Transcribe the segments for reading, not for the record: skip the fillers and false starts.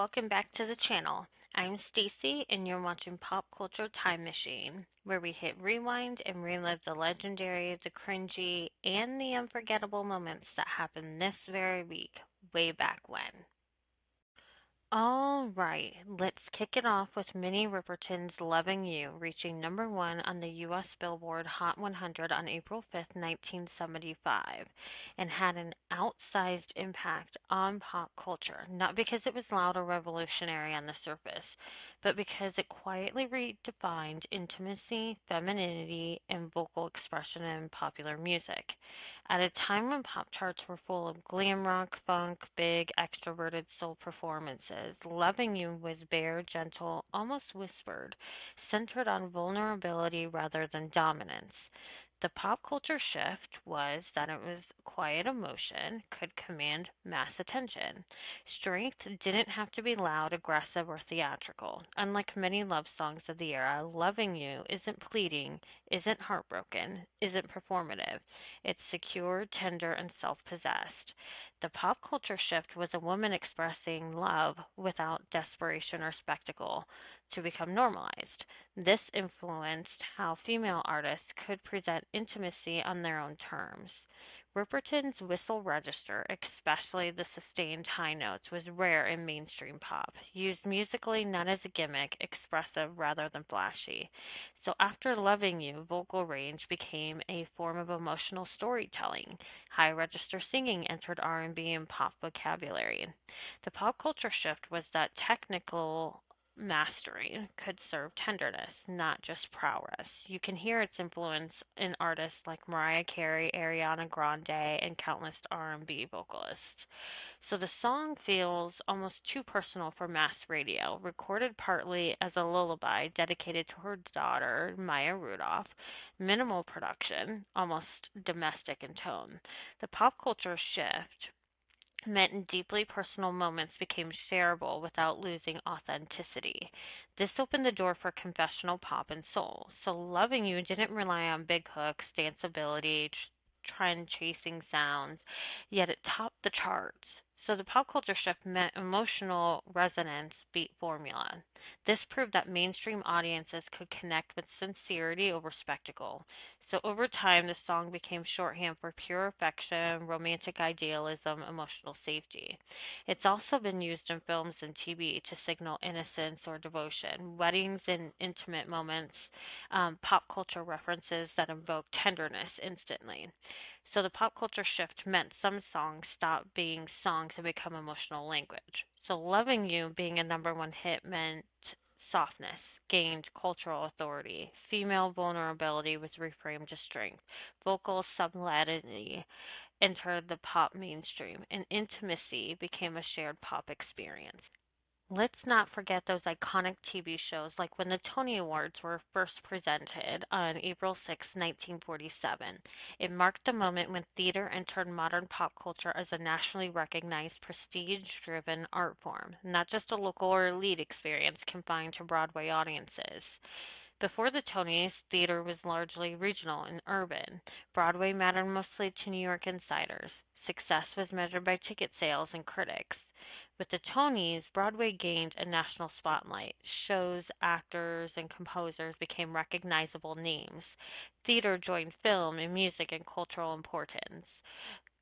welcome back to the channel. I'm Stacy and you're watching Pop Culture Time Machine, where we hit rewind and relive the legendary, the cringy, and the unforgettable moments that happened this very week, way back when. All right, let's kick it off with Minnie Riperton's Loving You, reaching number one on the U.S. Billboard Hot 100 on April 5th, 1975, and had an outsized impact on pop culture, not because it was loud or revolutionary on the surface, but because it quietly redefined intimacy, femininity, and vocal expression in popular music. At a time when pop charts were full of glam rock, funk, big, extroverted soul performances, Loving You was bare, gentle, almost whispered, centered on vulnerability rather than dominance. The pop culture shift was that it was quiet emotion, could command mass attention. Strength didn't have to be loud, aggressive, or theatrical. Unlike many love songs of the era, Loving You isn't pleading, isn't heartbroken, isn't performative. It's secure, tender, and self possessed. The pop culture shift was a woman expressing love without desperation or spectacle to become normalized. This influenced how female artists could present intimacy on their own terms. Ripperton's whistle register, especially the sustained high notes, was rare in mainstream pop, used musically not as a gimmick, expressive rather than flashy. So after Loving You, vocal range became a form of emotional storytelling. High register singing entered R&B and pop vocabulary. The pop culture shift was that technical mastery could serve tenderness, not just prowess. You can hear its influence in artists like Mariah Carey, Ariana Grande, and countless R&B vocalists. So the song feels almost too personal for mass radio, recorded partly as a lullaby dedicated to her daughter, Maya Rudolph. Minimal production, almost domestic in tone. The pop culture shift meant deeply personal moments became shareable without losing authenticity. This opened the door for confessional pop and soul. So Loving You didn't rely on big hooks, danceability, trend chasing sounds, yet it topped the charts. So the pop culture shift meant emotional resonance beat formula. This proved that mainstream audiences could connect with sincerity over spectacle. So over time, the song became shorthand for pure affection, romantic idealism, emotional safety. It's also been used in films and TV to signal innocence or devotion, weddings and intimate moments, pop culture references that invoke tenderness instantly. So the pop culture shift meant some songs stopped being songs and become emotional language. So Loving You being a number one hit meant softness gained cultural authority. Female vulnerability was reframed as strength. Vocal sublimity entered the pop mainstream, and intimacy became a shared pop experience. Let's not forget those iconic TV shows like when the Tony Awards were first presented on April 6, 1947. It marked the moment when theater entered modern pop culture as a nationally recognized, prestige driven art form, not just a local or elite experience confined to Broadway audiences. Before the Tonys, theater was largely regional and urban. Broadway mattered mostly to New York insiders. Success was measured by ticket sales and critics. With the Tonys, Broadway gained a national spotlight. Shows, actors, and composers became recognizable names. Theater joined film and music in cultural importance.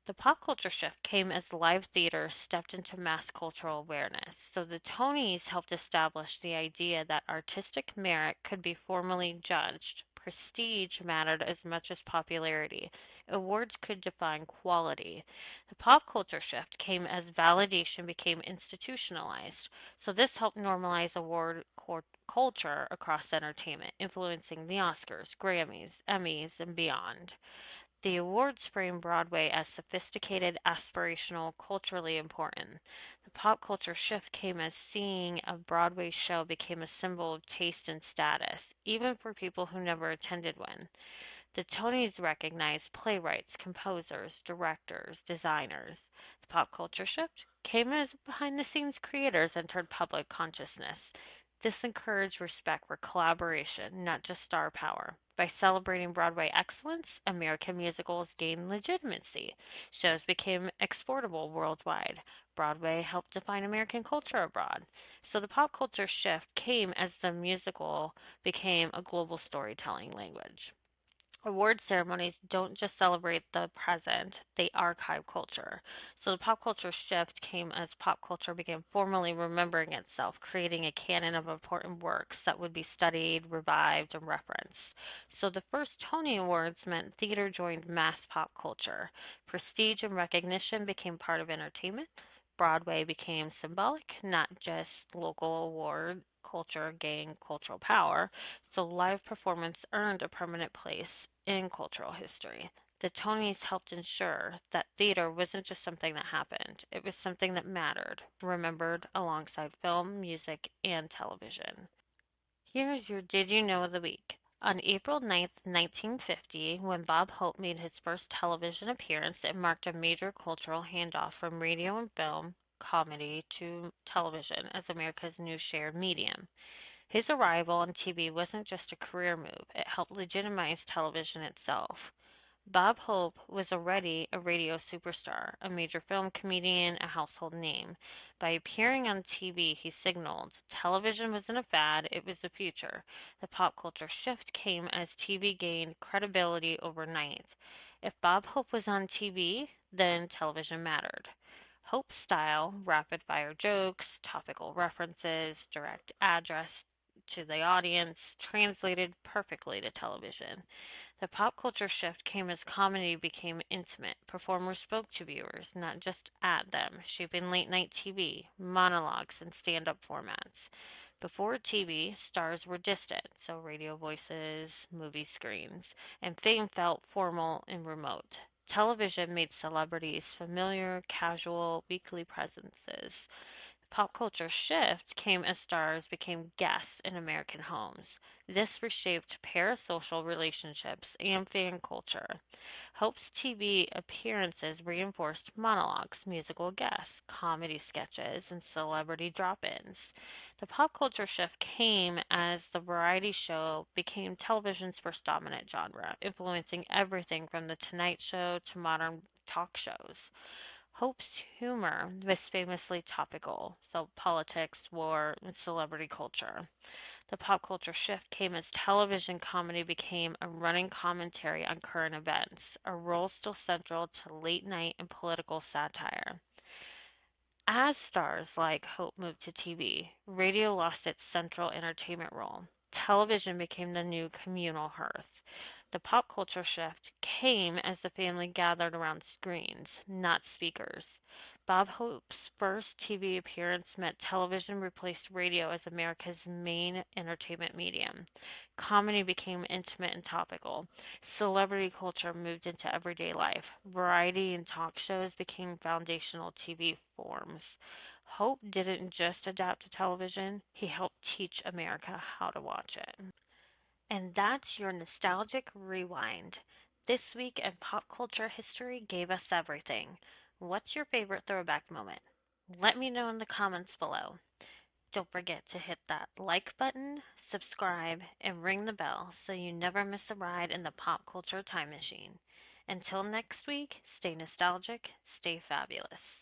The pop culture shift came as live theater stepped into mass cultural awareness. So the Tonys helped establish the idea that artistic merit could be formally judged. Prestige mattered as much as popularity. Awards could define quality. The pop culture shift came as validation became institutionalized. So this helped normalize culture across entertainment, influencing the Oscars, Grammys, Emmys, and beyond. The awards frame Broadway as sophisticated, aspirational, culturally important. The pop culture shift came as seeing a Broadway show became a symbol of taste and status, even for people who never attended one. The Tonys recognized playwrights, composers, directors, designers. The pop culture shift came as behind the scenes creators entered public consciousness. This encouraged respect for collaboration, not just star power. By celebrating Broadway excellence, American musicals gained legitimacy. Shows became exportable worldwide. Broadway helped define American culture abroad. So the pop culture shift came as the musical became a global storytelling language. Award ceremonies don't just celebrate the present, they archive culture. So the pop culture shift came as pop culture began formally remembering itself, creating a canon of important works that would be studied, revived, and referenced. So the first Tony Awards meant theater joined mass pop culture. Prestige and recognition became part of entertainment. Broadway became symbolic, not just local award culture gained cultural power. So live performance earned a permanent place in cultural history. The Tonys helped ensure that theater wasn't just something that happened, it was something that mattered, remembered alongside film, music, and television. Here's your Did You Know of the Week. On April 9th, 1950, when Bob Hope made his first television appearance, it marked a major cultural handoff from radio and film comedy to television as America's new shared medium. His arrival on TV wasn't just a career move, it helped legitimize television itself. Bob Hope was already a radio superstar, a major film comedian, a household name. By appearing on TV, he signaled television wasn't a fad, it was the future. The pop culture shift came as TV gained credibility overnight. If Bob Hope was on TV, then television mattered. Hope's style, rapid fire jokes, topical references, direct address to the audience, translated perfectly to television. The pop culture shift came as comedy became intimate. Performers spoke to viewers, not just at them, shaping late night TV, monologues, and stand up formats. Before TV, stars were distant, so radio voices, movie screens, and fame felt formal and remote. Television made celebrities familiar, casual, weekly presences. Pop culture shift came as stars became guests in American homes. This reshaped parasocial relationships and fan culture. Hope's TV appearances reinforced monologues, musical guests, comedy sketches, and celebrity drop ins. The pop culture shift came as the variety show became television's first dominant genre, influencing everything from The Tonight Show to modern talk shows. Hope's humor was famously topical, so politics, war, and celebrity culture. The pop culture shift came as television comedy became a running commentary on current events, a role still central to late night and political satire. As stars like Hope moved to TV, radio lost its central entertainment role. Television became the new communal hearth. The pop culture shift came as the family gathered around screens, not speakers. Bob Hope's first TV appearance meant television replaced radio as America's main entertainment medium. Comedy became intimate and topical. Celebrity culture moved into everyday life. Variety and talk shows became foundational TV forms. Hope didn't just adapt to television, he helped teach America how to watch it. And that's your nostalgic rewind. This week in pop culture history gave us everything. What's your favorite throwback moment? Let me know in the comments below. Don't forget to hit that like button, subscribe, and ring the bell so you never miss a ride in the pop culture time machine. Until next week, stay nostalgic, stay fabulous.